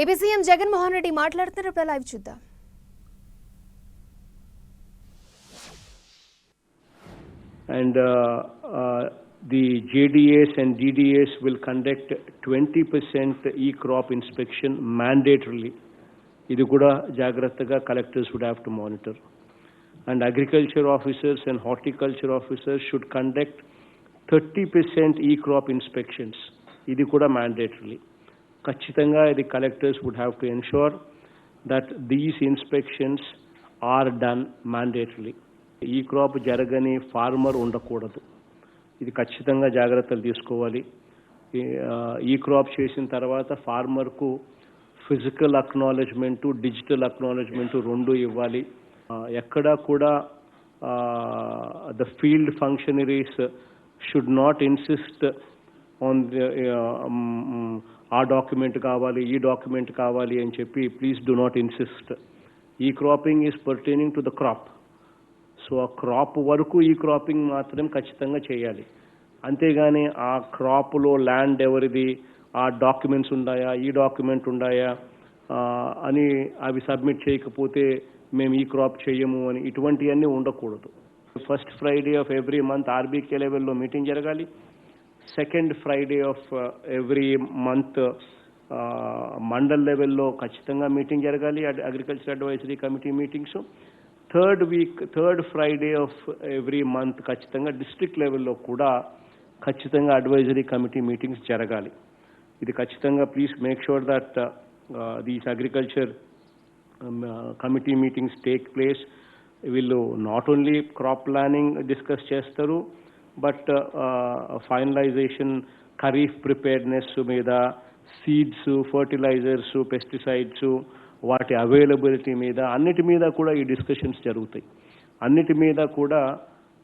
AP CM Jaganmohan Reddy మాట్లాడుతున్నప్పుడు live చూద్దాం. And the JDS and DDS will conduct 20% e-crop inspection mandatorily. Idu kuda jagrattaga collectors would have to monitor. And agriculture officers and horticulture officers should conduct 30% e-crop inspections. Idu kuda mandatorily. Kachitanga the collectors would have to ensure that these inspections are done mandatorily. ఈ crop జరగని farmer ఉండకూడదు. ఇది ఖచ్చితంగా జాగ్రత్తలు తీసుకోవాలి. ఈ crop చేసిన తర్వాత ఫార్మర్కు ఫిజికల్ అక్నాలెడ్జ్మెంటు డిజిటల్ అక్నాలెడ్జ్మెంటు రెండు ఇవ్వాలి. ఎక్కడా కూడా the field functionaries should not insist on ఆ డాక్యుమెంట్ కావాలి ఈ డాక్యుమెంట్ కావాలి అని చెప్పి ప్లీజ్ డు నాట్ ఇన్సిస్ట్. ఈ cropping is pertaining to the crop. So ఆ క్రాప్ వరకు ఈ క్రాపింగ్ మాత్రం ఖచ్చితంగా చేయాలి. అంతేగాని ఆ క్రాప్లో ల్యాండ్ ఎవరిది, ఆ డాక్యుమెంట్స్ ఉన్నాయా, ఈ డాక్యుమెంట్ ఉన్నాయా అని అవి సబ్మిట్ చేయకపోతే మేము ఈ క్రాప్ చేయము అని ఇటువంటివన్నీ ఉండకూడదు. First Friday of every month RBK లెవెల్లో మీటింగ్ జరగాలి. Second Friday of every month mandal లెవెల్లో ఖచ్చితంగా మీటింగ్ జరగాలి, agriculture advisory committee meetings. Third Friday of every month ఖచ్చితంగా డిస్ట్రిక్ట్ లెవెల్లో కూడా ఖచ్చితంగా అడ్వైజరీ కమిటీ మీటింగ్స్ జరగాలి. ఇది ఖచ్చితంగా please make sure that these agriculture committee meetings take place. వీళ్ళు not only crop planning discuss చేస్తారు, బట్ ఫైనలైజేషన్, ఖరీఫ్ ప్రిపేర్నెస్ మీద, సీడ్స్, ఫర్టిలైజర్స్, పెస్టిసైడ్స్, వాటి అవైలబిలిటీ మీద, అన్నిటి మీద కూడా ఈ డిస్కషన్స్ జరుగుతాయి. అన్నిటి మీద కూడా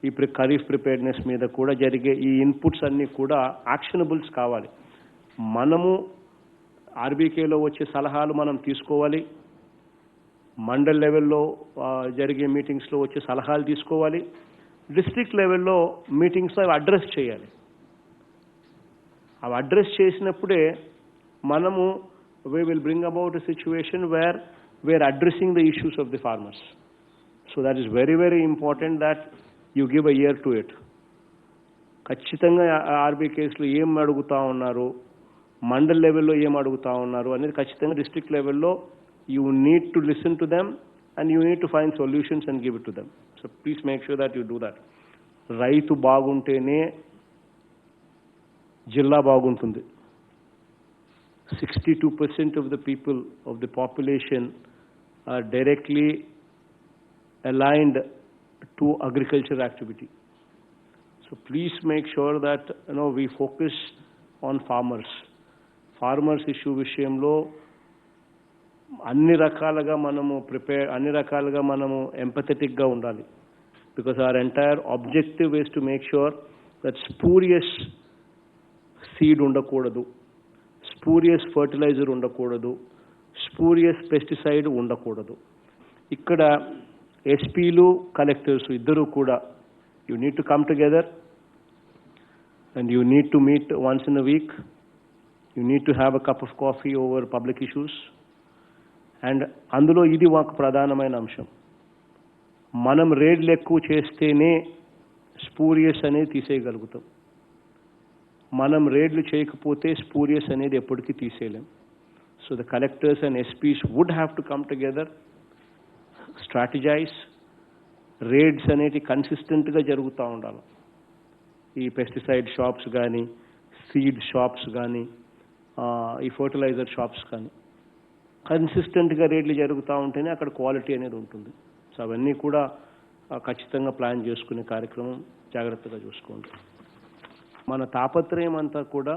ఈ ఖరీఫ్ ప్రిపేర్నెస్ మీద కూడా జరిగే ఈ ఇన్పుట్స్ అన్నీ కూడా యాక్షనబుల్స్ కావాలి. మనము ఆర్బీకేలో వచ్చే సలహాలు మనం తీసుకోవాలి, మండల్ లెవెల్లో జరిగే మీటింగ్స్లో వచ్చే సలహాలు తీసుకోవాలి, డిస్ట్రిక్ట్ లెవెల్లో మీటింగ్స్లో అవి అడ్రస్ చేయాలి. అవి అడ్రస్ చేసినప్పుడే మనము we will bring about a situation where we are addressing the issues of the farmers. So that is very, very important that you give a ear to it. ఖచ్చితంగా ఆర్బీకేస్లో ఏం అడుగుతా ఉన్నారు, మండల్ లెవెల్లో ఏం అడుగుతా ఉన్నారు అనేది ఖచ్చితంగా డిస్ట్రిక్ట్ లెవెల్లో you need to listen to them and you need to find solutions and give it to them. So please make sure that you do that. రైతు బాగుంటేనే జిల్లా బాగుంటుంది. 62% of the people of the population are directly aligned to agriculture activity. So please make sure that we focus on farmers. Farmers issue విషయంలో అన్ని రకాలుగా మనము ఎంపథెటిక్గా ఉండాలి. Because our entire objective is to make sure that spurious seed ఉండకూడదు, spurious fertiliser ఉండకూడదు, spurious pesticide ఉండకూడదు. ఇక్కడ ఎస్పీలు కలెక్టర్స్ ఇద్దరు కూడా you need to come together and you need to meet once in a week. You need to have a cup of coffee over public issues. And అందులో ఇది ఒక ప్రధానమైన అంశం. మనం రేట్లు ఎక్కువ చేస్తేనే స్పూరియస్ అనేది తీసేయగలుగుతాం. మనం రేట్లు చేయకపోతే స్పూరియస్ అనేది ఎప్పటికీ తీసేయలేం. So the collectors and SPs would have to come together, strategise. Rates అనేది కన్సిస్టెంట్గా జరుగుతూ ఉండాలి. ఈ పెస్టిసైడ్ షాప్స్ కానీ, సీడ్ షాప్స్ కానీ, ఈ ఫర్టిలైజర్ షాప్స్ కానీ కన్సిస్టెంట్గా రేట్లు జరుగుతూ ఉంటేనే అక్కడ క్వాలిటీ అనేది ఉంటుంది. సో అవన్నీ కూడా ఖచ్చితంగా ప్లాన్ చేసుకునే కార్యక్రమం జాగ్రత్తగా చూసుకోండి. మన తాపత్రయం అంతా కూడా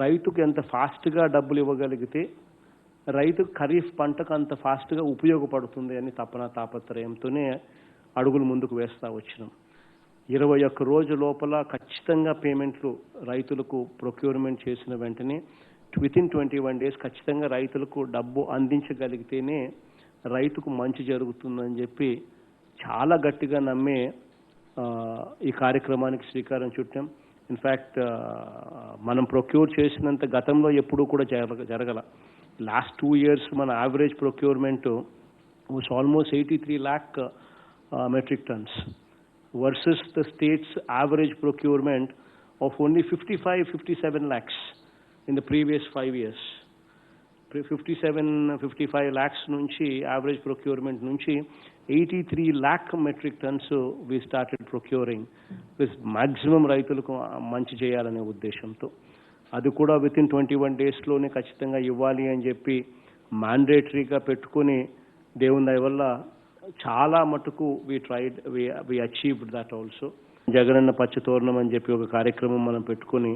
రైతుకు ఎంత ఫాస్ట్గా డబ్బులు ఇవ్వగలిగితే రైతుకు ఖరీఫ్ పంటకు అంత ఫాస్ట్గా ఉపయోగపడుతుంది అని తాపత్రయంతోనే అడుగులు ముందుకు వేస్తూ వచ్చినాం. 21 రోజు లోపల ఖచ్చితంగా పేమెంట్లు రైతులకు ప్రొక్యూర్మెంట్ చేసిన వెంటనే వితిన్ 21 days ఖచ్చితంగా రైతులకు డబ్బు అందించగలిగితేనే రైతుకు మంచి జరుగుతుందని చెప్పి చాలా గట్టిగా నమ్మే ఈ కార్యక్రమానికి శ్రీకారం చుట్టాం. ఇన్ఫ్యాక్ట్ మనం ప్రొక్యూర్ చేసినంత గతంలో ఎప్పుడూ కూడా జరగల. Last 2 years, మన average procurement was almost 83 lakh metric tons versus the state's average procurement of only 57 lakhs in the previous 5 years. 55 lakhs నుంచి average procurement నుంచి 83 lakh metric tons we started procuring with maximum రైతులకు మంచి చేయాలనే ఉద్దేశంతో. అది కూడా with in 21 డేస్లోనే ఖచ్చితంగా ఇవ్వాలి అని చెప్పి మ్యాండేటరీగా పెట్టుకుని దేవుని దయ వల్ల చాలా మటుకు we achieved that also. Jagananna Pachchathoranam అని చెప్పి ఒక కార్యక్రమం మనం పెట్టుకుని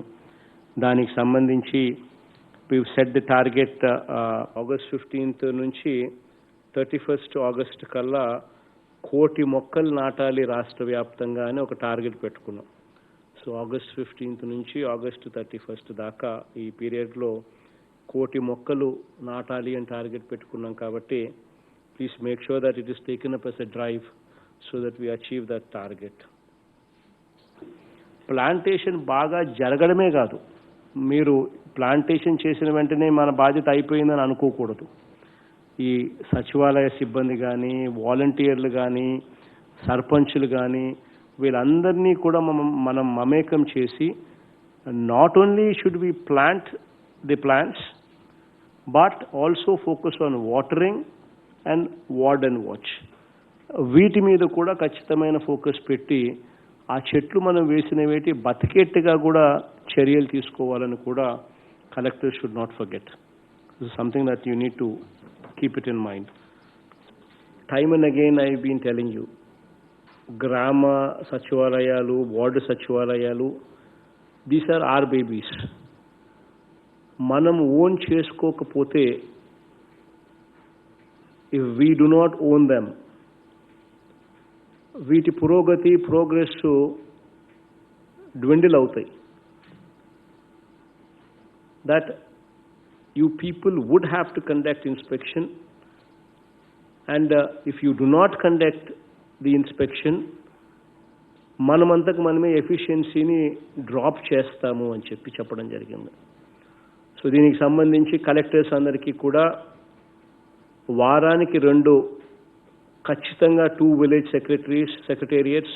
దానికి సంబంధించి we set the target August 15th నుంచి 31st ఆగస్ట్ కల్లా 1,000,000 మొక్కలు నాటాలి రాష్ట్ర వ్యాప్తంగా అని ఒక టార్గెట్ పెట్టుకున్నాం. సో ఆగస్ట్ 15th నుంచి ఆగస్ట్ 31st దాకా ఈ పీరియడ్లో 1,000,000 మొక్కలు నాటాలి అని టార్గెట్ పెట్టుకున్నాం. కాబట్టి please make sure that it is taken up as a drive so that we achieve that target. Plantation బాగా జరగడమే కాదు, మీరు ప్లాంటేషన్ చేసిన వెంటనే మన బాధ్యత అయిపోయిందని అనుకోకూడదు. ఈ సచివాలయ సిబ్బంది కానీ, వాలంటీర్లు కానీ, సర్పంచులు కానీ వీళ్ళందరినీ కూడా మనం మమేకం చేసి not only should we plant the plants but also focus on watering and ward and watch. వీటి మీద కూడా ఖచ్చితమైన ఫోకస్ పెట్టి ఆ చెట్లు మనం వేసినవేటి బతికేట్టుగా కూడా చర్యలు తీసుకోవాలని కూడా collector should not forget. This is something that you need to keep it in mind. Time and again I been telling you, గ్రామ సచివాలయాలు, వార్డు సచివాలయాలు, దీస్ ఆర్ ఆర్ బేబీస్. మనం ఓన్ చేసుకోకపోతే, if we do not own them, వీటి progress dwindle అవుతాయి. That you people would have to conduct inspection, and if you do not conduct the inspection, మనమంతకు మనమే ఎఫిషియన్సీని డ్రాప్ చేస్తాము అని చెప్పడం జరిగింది. సో దీనికి సంబంధించి కలెక్టర్స్ అందరికీ కూడా వారానికి 2 ఖచ్చితంగా 2 village secretariats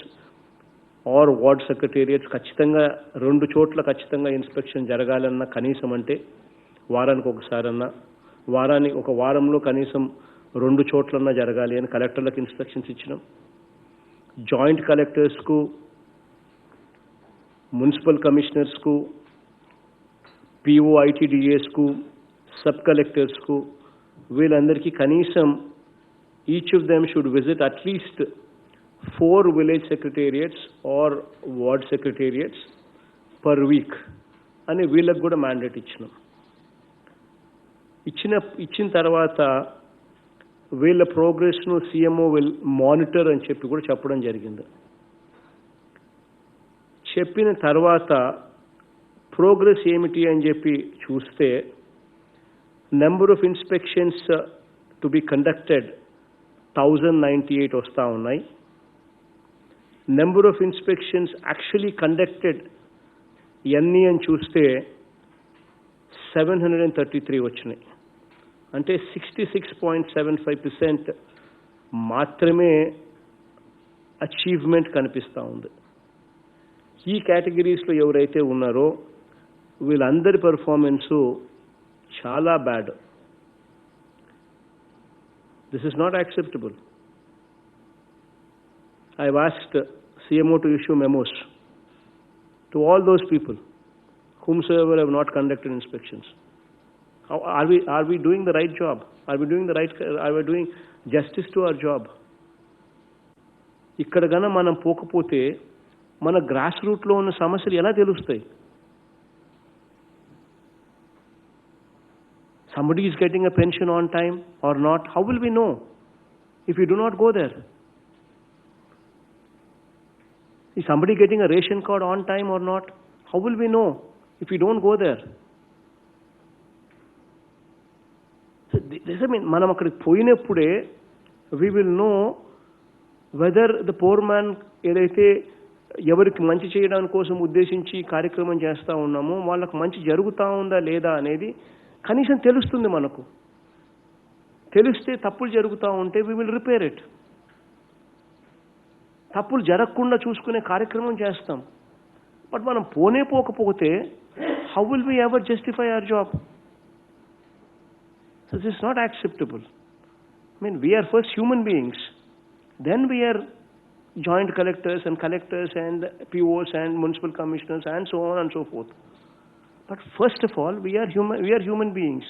are ward secretariats ఖచ్చితంగా 2 చోట్ల ఖచ్చితంగా ఇన్స్పెక్షన్ జరగాలన్నా, కనీసం అంటే వారానికి ఒకసారన్నా, ఒక వారంలో కనీసం 2 చోట్లన్నా జరగాలి అని కలెక్టర్లకు ఇన్స్ట్రక్షన్స్ ఇచ్చినాం. జాయింట్ కలెక్టర్స్కు, మున్సిపల్ కమిషనర్స్కు, POITDAస్కు, సబ్ కలెక్టర్స్కు, వీళ్ళందరికీ కనీసం each of them should visit at least 4 village secretariats are ward secretariats per week అని వీళ్ళకు కూడా మ్యాండేట్ ఇచ్చినాం. ఇచ్చిన తర్వాత వీళ్ళ ప్రోగ్రెస్ను CMO విల్ మానిటర్ అని చెప్పి కూడా చెప్పడం జరిగింది. చెప్పిన తర్వాత ప్రోగ్రెస్ ఏమిటి అని చెప్పి చూస్తే, number of inspections to be conducted 1098 వస్తూ ఉన్నాయి. Number of inspections actually conducted ఎన్ని అని చూస్తే 733 వచ్చినాయి. అంటే 66.75% మాత్రమే అచీవ్మెంట్ కనిపిస్తూ ఉంది. ఈ కేటగిరీస్లో ఎవరైతే ఉన్నారో వీళ్ళందరి పర్ఫార్మెన్సు చాలా bad. This is not acceptable. I've asked CMO to issue memos to all those people whomsoever have not conducted inspections. Are we doing the right job? Are we doing justice to our job? ఇక్కడ గన మనం పోకపోతే మన gross రూట్లో ఉన్న సమస్యలు ఎలా తెలుస్తాయి? Somebody is getting a pension on time or not, how will we know if we do not go there? Is somebody getting a ration card on time or not? How will we know if we don't go there? So this I mean, మనం అక్కడికి పోయినప్పుడే we will know whether the poor man ఏదైతే ఎవరికి మంచి చేయడానికి కోసం ఉద్దేశించి కార్యక్రమం చేస్తూ ఉన్నామో వాళ్ళకు మంచి జరుగుతూ ఉందా లేదా అనేది కనీసం తెలుస్తుంది మనకు. తెలిస్తే తప్పులు జరుగుతూ ఉంటే we will repair it. తప్పులు జరగకుండా చూసుకునే కార్యక్రమం చేస్తాం. బట్ మనం పోకపోతే how will we ever justify our job? So this is not acceptable. I mean, we are first human beings. Then we are joint collectors and POs and municipal commissioners and so on and so forth. But first of all, we are human beings.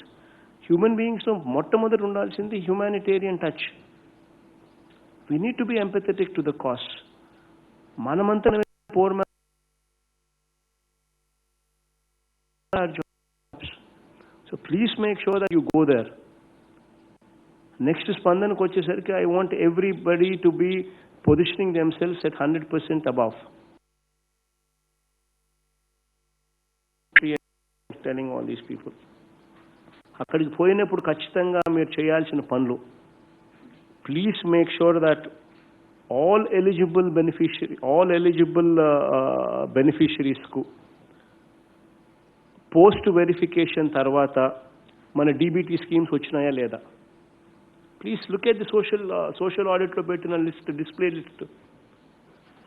Human beings no మొట్టమొదటి ఉండాల్సింది humanitarian touch. We need to be empathetic to the cause. మనమంతా poor man our jobs. So please make sure that you go there. Next స్పందనకు వచ్చేసరికి I want everybody to be positioning themselves at 100% above. Telling all these people. అక్కడికి పోయినప్పుడు ఖచ్చితంగా మీరు చేయాల్సిన పనులు. Please make sure that all eligible beneficiaries కు post verification తర్వాత మన DBT స్కీమ్స్ వచ్చినాయా లేదా. Please look at the social ఆడిట్లో పెట్టిన డిస్ప్లే లిస్ట్.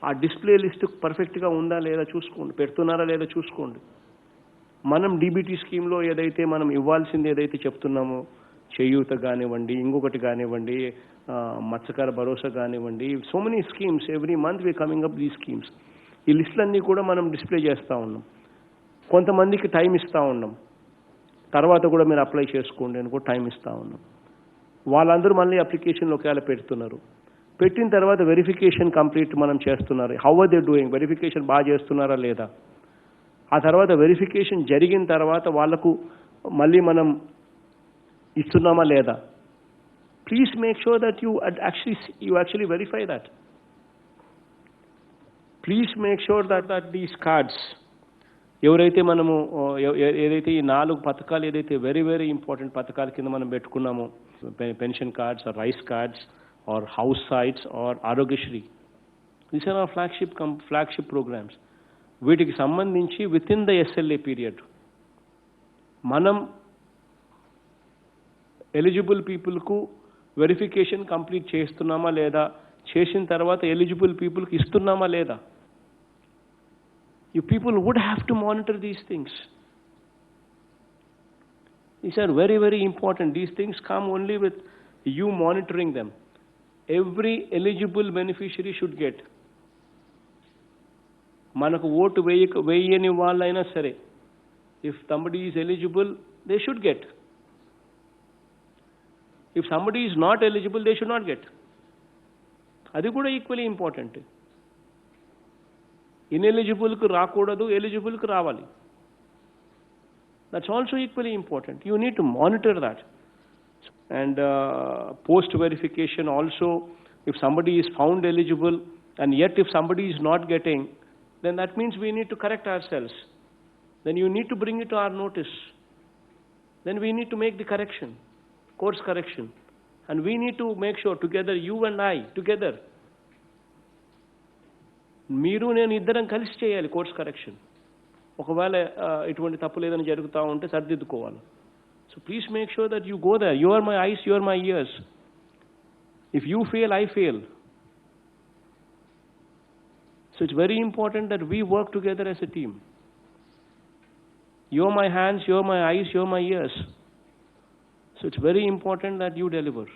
ఆ డిస్ప్లే లిస్ట్ పర్ఫెక్ట్గా ఉందా లేదా చూసుకోండి, పెడుతున్నారా లేదా చూసుకోండి. మనం DBT స్కీమ్లో ఏదైతే మనం ఇవ్వాల్సింది ఏదైతే చెప్తున్నామో, చేయూత కానివ్వండి, ఇంకొకటి కానివ్వండి, మత్స్యకార భరోసా కానివ్వండి, so many schemes every month we coming up these schemes. ఈ లిస్టులన్నీ కూడా మనం డిస్ప్లే చేస్తూ ఉన్నాం. కొంతమందికి టైం ఇస్తూ ఉన్నాం, తర్వాత కూడా మీరు అప్లై చేసుకోండి అని కూడా టైం ఇస్తూ ఉన్నాం. వాళ్ళందరూ మళ్ళీ అప్లికేషన్లు ఒకవేళ పెడుతున్నారు. పెట్టిన తర్వాత వెరిఫికేషన్ కంప్లీట్ మనం చేస్తున్నారు. How are they doing, verification బాగా చేస్తున్నారా లేదా. ఆ తర్వాత వెరిఫికేషన్ జరిగిన తర్వాత వాళ్లకు మళ్ళీ మనం ఇస్తున్నామా లేదా. Please make sure that you actually verify that. Please make sure that these cards ఎవరైతే మనము ఏదైతే ఈ 4 పథకాలు ఏదైతే వెరీ వెరీ ఇంపార్టెంట్ పథకాల కింద మనం పెట్టుకున్నామో, pension cards or rice cards or house sites or Aarogyasri, these are our flagship programmes. వీటికి సంబంధించి within the SLA period మనం ఎలిజిబుల్ పీపుల్కు వెరిఫికేషన్ కంప్లీట్ చేస్తున్నామా లేదా, చేసిన తర్వాత ఎలిజిబుల్ పీపుల్కి ఇస్తున్నామా లేదా. You people would have to monitor these things. These are very, very important. These things come only with you monitoring them. Every eligible beneficiary should get. మనకు vote వేయని వాళ్ళైనా సరే, if somebody is eligible, they should get. If somebody is not eligible, they should not get. అది కూడా equally important. ఇన్ఎలిజిబుల్కు రాకూడదు, ఎలిజిబుల్కు రావాలి. That's also equally important. You need to monitor that. And post verification also, if somebody is found eligible and yet if somebody is not getting, then that means we need to correct ourselves. Then you need to bring it to our notice. Then we need to make the correction, course correction. And we need to make sure together, you and I, together, మీరు నేను ఇద్దరం కలిసి చేయాలి course correction. ఒకవేళ ఇటువంటి తప్పు లేదని జరుగుతూ ఉంటే సరిదిద్దుకోవాలి. So please make sure that you go there. You are my eyes, you are my ears. If you fail, I fail. So it's very important that we work together as a team. You're my hands, you're my eyes, you're my ears. So it's very important that you deliver.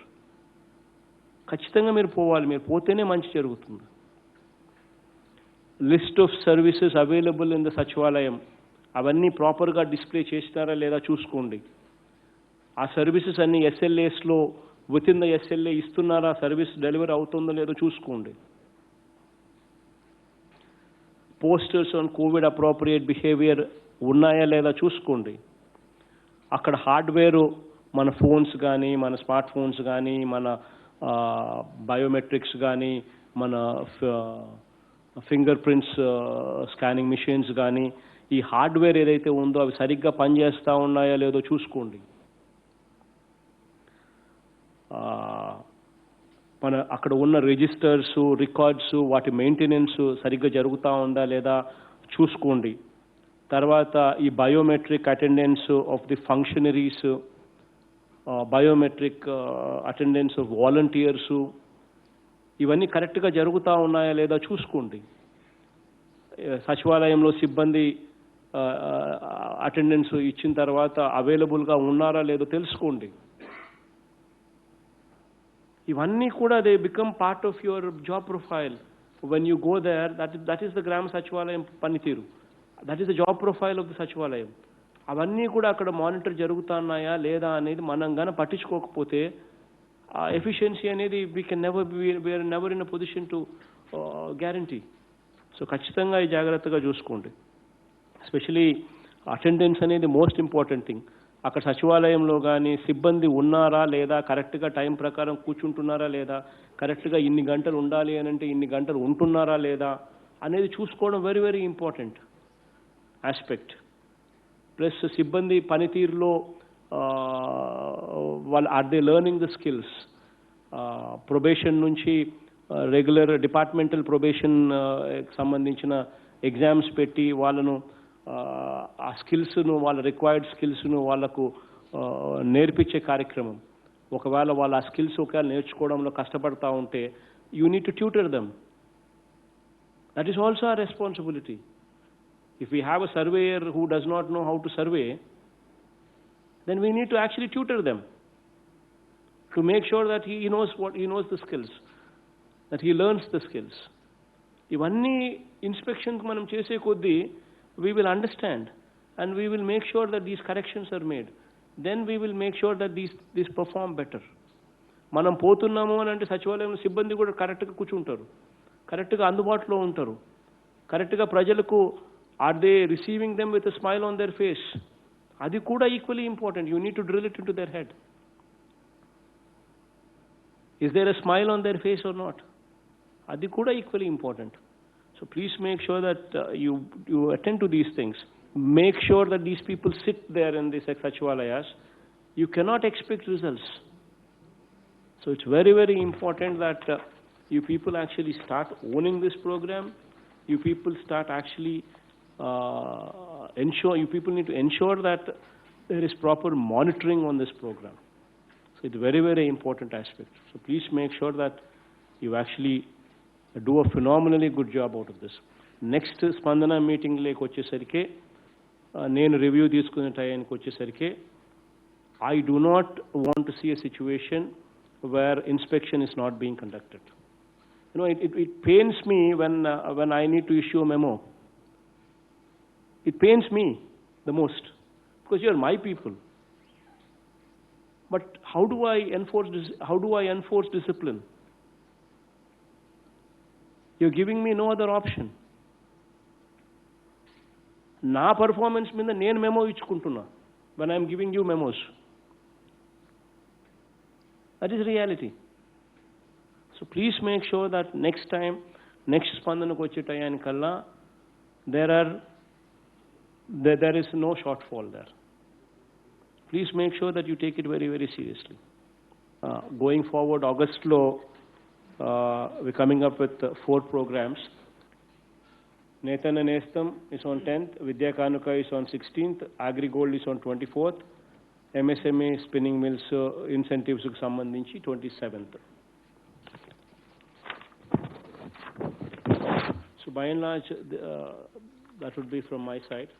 ఖచ్చితంగా మీరు పోవాలి. మీరు పోతేనే మంచి జరుగుతుంది. List of services available in the Sachivalayam, అవన్నీ ప్రాపర్గా display చేస్తారా లేదా చూసుకోండి. ఆ సర్వీసెస్ అన్ని SLAస్లో విత్ ఇన్ ద SLA ఇస్తున్నారా, సర్వీస్ డెలివరీ అవుతుందో లేదో చూసుకోండి. Posters on Covid appropriate behaviour ఉన్నాయా లేదా చూసుకోండి. అక్కడ హార్డ్వేరు మన ఫోన్స్ కానీ, మన స్మార్ట్ ఫోన్స్ కానీ, మన బయోమెట్రిక్స్ కానీ, మన ఫింగర్ ప్రింట్స్ స్కానింగ్ మిషన్స్ కానీ, ఈ హార్డ్వేర్ ఏదైతే ఉందో అవి సరిగ్గా పనిచేస్తూ ఉన్నాయా లేదో చూసుకోండి. మన అక్కడ ఉన్న రిజిస్టర్స్, రికార్డ్స్, వాటి మెయింటెనెన్స్ సరిగ్గా జరుగుతూ ఉందా లేదా చూసుకోండి. తర్వాత ఈ biometric attendance of the functionaries, biometric attendance of volunteers, ఇవన్నీ కరెక్ట్గా జరుగుతూ ఉన్నాయా లేదా చూసుకోండి. సచివాలయంలో సిబ్బంది అటెండెన్స్ ఇచ్చిన తర్వాత అవైలబుల్గా ఉన్నారా లేదో తెలుసుకోండి. ఇవన్నీ కూడా they become part of your job profile. When you go there, that is the Grama Sachivalayam పనితీరు, that is the job profile of the Sachivalayam. అవన్నీ కూడా అక్కడ మానిటర్ జరుగుతున్నాయా లేదా అనేది మనం గాన పట్టించుకోకపోతే ఆ ఎఫిషియన్సీ అనేది we can never in a position to guarantee. So ఖచ్చితంగా ఈ జాగ్రత్తగా చూసుకోండి. ఎస్పెషలీ అటెండెన్స్ అనేది మోస్ట్ ఇంపార్టెంట్ థింగ్. అక్కడ సచివాలయంలో కానీ సిబ్బంది ఉన్నారా లేదా, కరెక్ట్గా టైం ప్రకారం కూర్చుంటున్నారా లేదా, కరెక్ట్గా ఇన్ని గంటలు ఉండాలి అని అంటే ఇన్ని గంటలు ఉంటున్నారా లేదా అనేది చూసుకోవడం very very important aspect. Plus సిబ్బంది పనితీరులో వాళ్ళు are they learning the skills. Probation నుంచి రెగ్యులర్ డిపార్ట్మెంటల్ ప్రొబేషన్ సంబంధించిన ఎగ్జామ్స్ పెట్టి వాళ్ళను ఆ స్కిల్స్ను, వాళ్ళ రిక్వైర్డ్ స్కిల్స్ను వాళ్ళకు నేర్పించే కార్యక్రమం. ఒకవేళ వాళ్ళు ఆ స్కిల్స్ ఒకవేళ నేర్చుకోవడంలో కష్టపడతా ఉంటే you need to tutor them. That is also ఆ responsibility. If we have a surveyor who does not know how to survey, then we need to actually tutor them to make sure that he knows the skills, that he learns the skills. Ivanni inspections manam chese koddi we will understand and we will make sure that these corrections are made. Then we will make sure that these perform better. Manam potunnamu ani ante sachivalayam sibbandi kuda correct ga కూర్చుంటారు, కరెక్ట్గా అందుబాటులో ఉంటారు, కరెక్ట్గా ప్రజలకు are they receiving them with a smile on their face? Adi kuda equally important. You need to drill it into their head. Is there a smile on their face or not? Adi kuda equally important. So please make sure that you attend to these things. Make sure that these people sit there in these sachivalayas. You cannot expect results. So it's very very important that you people actually start owning this program. You people start actually you people need to ensure that there is proper monitoring on this program. So it's a very very important aspect. So please make sure that you actually do a phenomenally good job out of this. Next Spandana meeting like వచ్చేసరికి నేను review తీసుకునే టైంకి వచ్చేసరికి I do not want to see a situation where inspection is not being conducted. You know, it pains me when I need to issue a memo. It pains me the most because you are my people. But how do I enforce discipline? You're giving me no other option. Na performance means nenu memo ichukuntunna when I am giving you memos. That is reality. So please make sure that next time, next Spandanaku వచ్చే టయానికల్లా there is no shortfall there. Please make sure that you take it very very seriously. Going forward, August lo we're coming up with 4 programs. Netana Nestam is on 10th, Vidya Kanuka is on 16th, Agri Gold is on 24th, MSME spinning mills incentives కు సంబంధించి 27th. So by and large, that would be from my side.